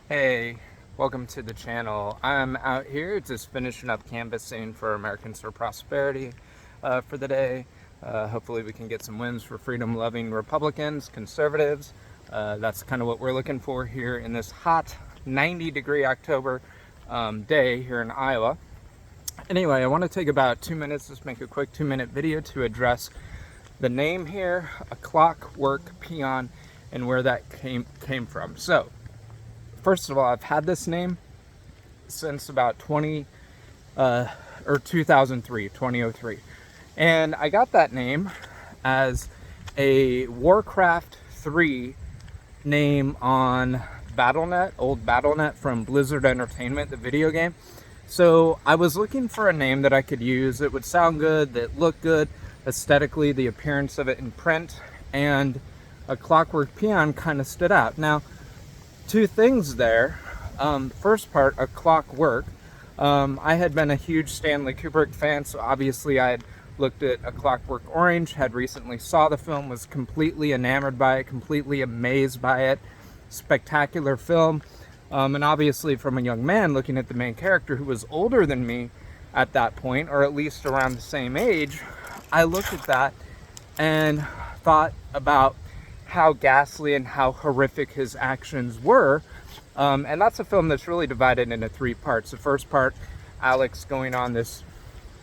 Hey, welcome to the channel. I'm out here just finishing up canvassing for Americans for Prosperity for the day. Hopefully we can get some wins for freedom-loving Republicans, conservatives. That's kind of what we're looking for here in this hot 90-degree October day here in Iowa. Anyway, I want to take about 2 minutes, just make a quick 2-minute video to address the name here, AClockworkPeon, and where that came from. So, first of all, I've had this name since about 2003, and I got that name as a Warcraft 3 name on Battle.net, old Battle.net from Blizzard Entertainment, the video game. So I was looking for a name that I could use that would sound good, that looked good aesthetically, the appearance of it in print, and AClockworkPeon kind of stood out. Now, two things there. First part, A Clockwork. I had been a huge Stanley Kubrick fan, so obviously I had looked at A Clockwork Orange, had recently saw the film, was completely enamored by it, completely amazed by it. Spectacular film. And obviously from a young man looking at the main character who was older than me at that point, or at least around the same age, I looked at that and thought about how ghastly and how horrific his actions were. And that's a film that's really divided into three parts. The first part, Alex going on this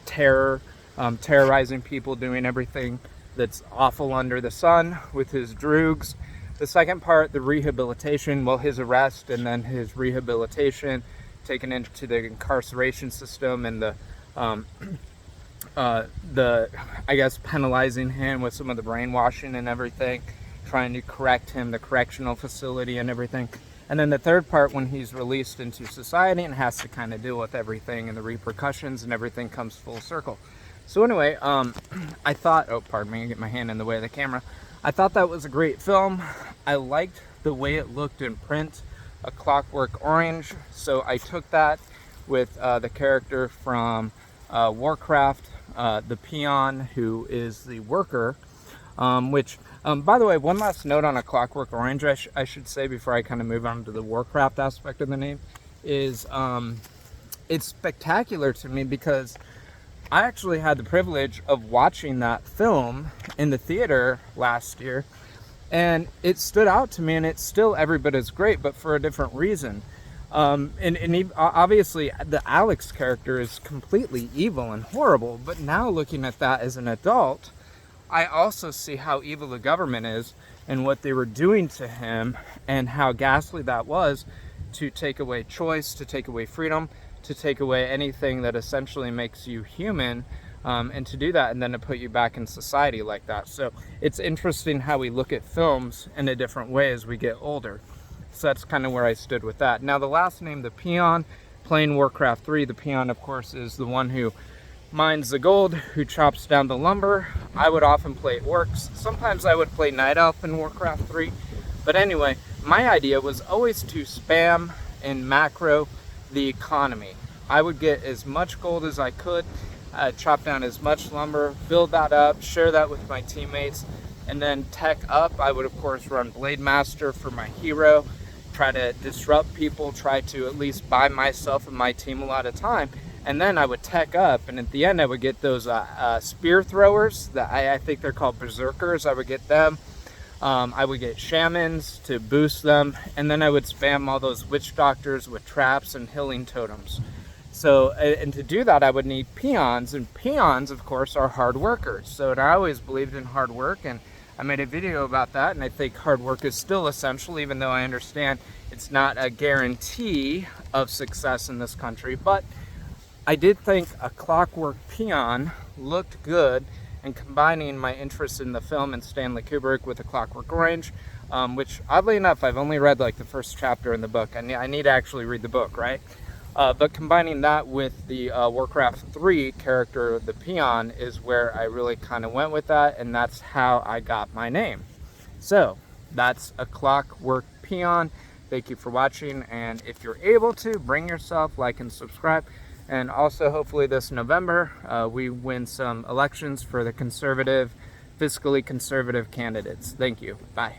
terrorizing people, doing everything that's awful under the sun with his droogs. The second part, the rehabilitation, well, his arrest and then his rehabilitation, taken into the incarceration system and the I guess penalizing him with some of the brainwashing and everything, trying to correct him, the correctional facility and everything. And then the third part, when he's released into society and has to kind of deal with everything and the repercussions, and everything comes full circle. So anyway, I thought, oh, pardon me, I get my hand in the way of the camera. I thought that was a great film. I liked the way it looked in print, A Clockwork Orange. So I took that with the character from Warcraft, the peon, who is the worker, which, by the way, one last note on A Clockwork Orange, I should say before I kind of move on to the Warcraft aspect of the name, is it's spectacular to me because I actually had the privilege of watching that film in the theater last year, and it stood out to me, and it's still every bit as great, but for a different reason. And obviously the Alex character is completely evil and horrible, but now looking at that as an adult, I also see how evil the government is and what they were doing to him and how ghastly that was, to take away choice, to take away freedom, to take away anything that essentially makes you human, and to do that and then to put you back in society like that. So it's interesting how we look at films in a different way as we get older. So that's kind of where I stood with that. Now the last name, the peon, playing Warcraft 3, the peon of course is the one who mines the gold, who chops down the lumber. I would often play orcs. Sometimes I would play Night Elf in Warcraft 3. But anyway, my idea was always to spam and macro the economy. I would get as much gold as I could, chop down as much lumber, build that up, share that with my teammates, and then tech up. I would of course run Blade Master for my hero, try to disrupt people, try to at least buy myself and my team a lot of time. And then I would tech up, and at the end I would get those spear throwers, that I think they're called berserkers. I would get them. I would get shamans to boost them, and then I would spam all those witch doctors with traps and healing totems. So, and to do that I would need peons, and peons of course are hard workers. So I always believed in hard work, and I made a video about that, and I think hard work is still essential, even though I understand it's not a guarantee of success in this country. But I did think A Clockwork Peon looked good, and combining my interest in the film and Stanley Kubrick with A Clockwork Orange, which oddly enough I've only read like the first chapter in the book. I need to actually read the book, right? But combining that with the Warcraft 3 character, the peon, is where I really kind of went with that, and that's how I got my name. So that's A Clockwork Peon. Thank you for watching, and if you're able to, bring yourself, like and subscribe. And also, hopefully this November, we win some elections for the conservative, fiscally conservative candidates. Thank you. Bye.